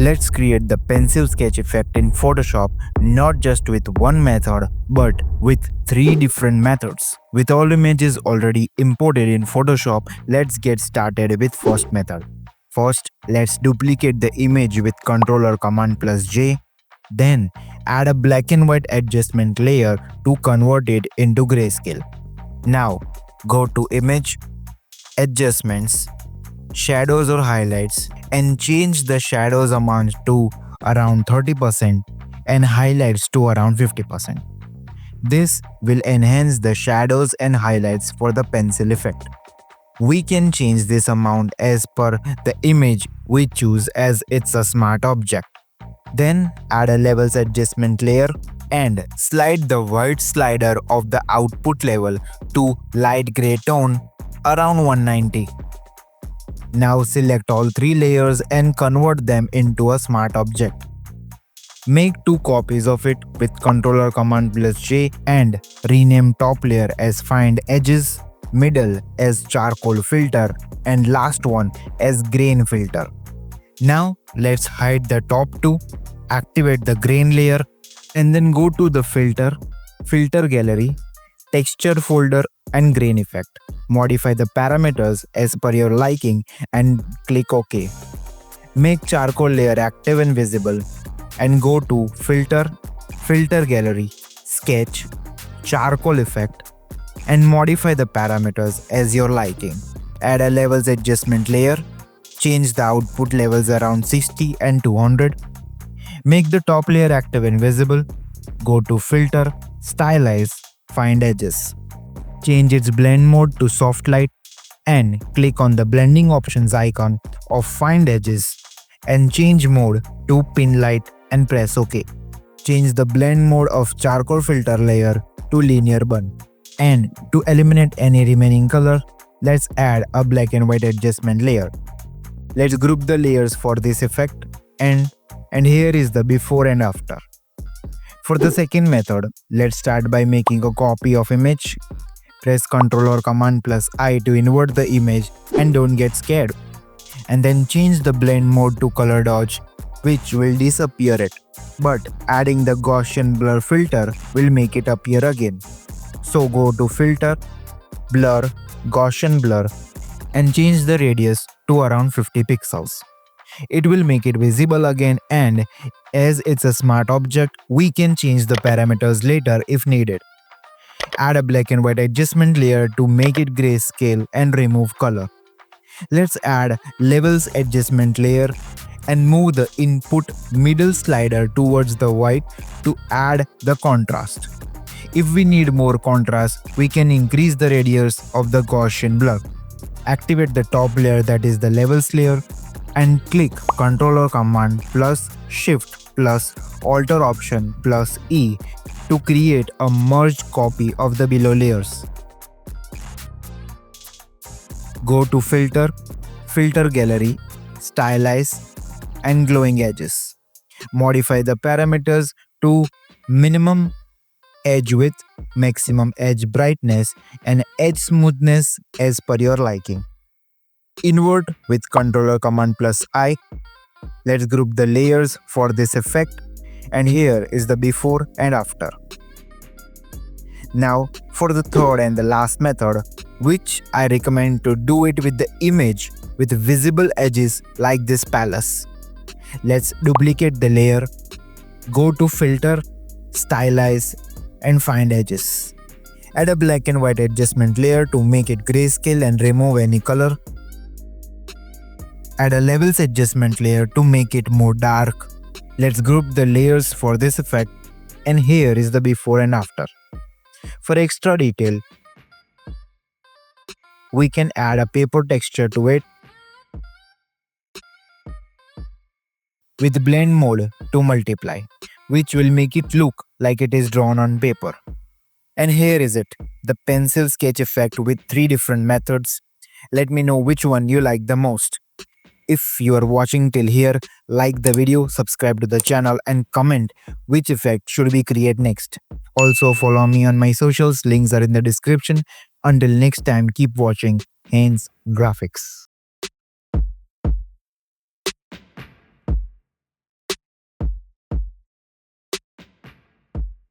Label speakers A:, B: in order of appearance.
A: Let's create the pencil sketch effect in Photoshop, not just with one method, but with 3 different methods. With all images already imported in Photoshop, let's get started with first method. First, let's duplicate the image with Ctrl or Command plus J. Then, add a black and white adjustment layer to convert it into grayscale. Now, go to Image, Adjustments, Shadows or Highlights, and change the shadows amount to around 30% and highlights to around 50%. This will enhance the shadows and highlights for the pencil effect. We can change this amount as per the image we choose, as it's a smart object. Then add a levels adjustment layer and slide the white slider of the output level to light gray tone around 190. Now select all 3 layers and convert them into a smart object. Make 2 copies of it with Ctrl or Command plus J and rename top layer as Find Edges, middle as Charcoal Filter, and last one as Grain Filter. Now let's hide the top 2, activate the grain layer, and then go to the filter, filter gallery, texture folder and grain effect. Modify the parameters as per your liking and click OK. Make charcoal layer active and visible and go to filter, filter gallery, sketch, charcoal effect and modify the parameters as your liking. Add a levels adjustment layer, change the output levels around 60 and 200. Make the top layer active and visible. Go to filter, stylize, find edges. Change its blend mode to soft light and click on the blending options icon of find edges and change mode to pin light and press OK. Change the blend mode of charcoal filter layer to linear burn. And to eliminate any remaining color, let's add a black and white adjustment layer. Let's group the layers for this effect and here is the before and after. For the second method, let's start by making a copy of image. Press Ctrl or Command plus I to invert the image and don't get scared. And then change the blend mode to color dodge, which will disappear it. But adding the Gaussian blur filter will make it appear again. So go to filter, blur, Gaussian blur and change the radius to around 50 pixels. It will make it visible again, and as it's a smart object, we can change the parameters later if needed. Add a black and white adjustment layer to make it grayscale and remove color. Let's add levels adjustment layer and move the input middle slider towards the white to add the contrast. If we need more contrast, we can increase the radius of the Gaussian blur. Activate the top layer, that is the levels layer, and click Ctrl or Command plus Shift plus Alter option plus E to create a merged copy of the below layers. Go to filter, filter gallery, stylize and glowing edges. Modify the parameters to minimum edge width, maximum edge brightness and edge smoothness as per your liking. Invert with Ctrl or Command plus I. Let's group the layers for this effect, and here is the before and after. Now for the third and the last method, which I recommend to do it with the image with visible edges like this palace. Let's duplicate the layer, go to filter, stylize and find edges. Add a black and white adjustment layer to make it grayscale and remove any color. Add a levels adjustment layer to make it more dark. Let's group the layers for this effect, and here is the before and after. For extra detail, we can add a paper texture to it with blend mode to multiply, which will make it look like it is drawn on paper. And here is it, the pencil sketch effect with 3 different methods. Let me know which one you like the most. If you are watching till here, like the video, subscribe to the channel and comment which effect should we create next. Also follow me on my socials, links are in the description. Until next time, keep watching Haynes Graphics.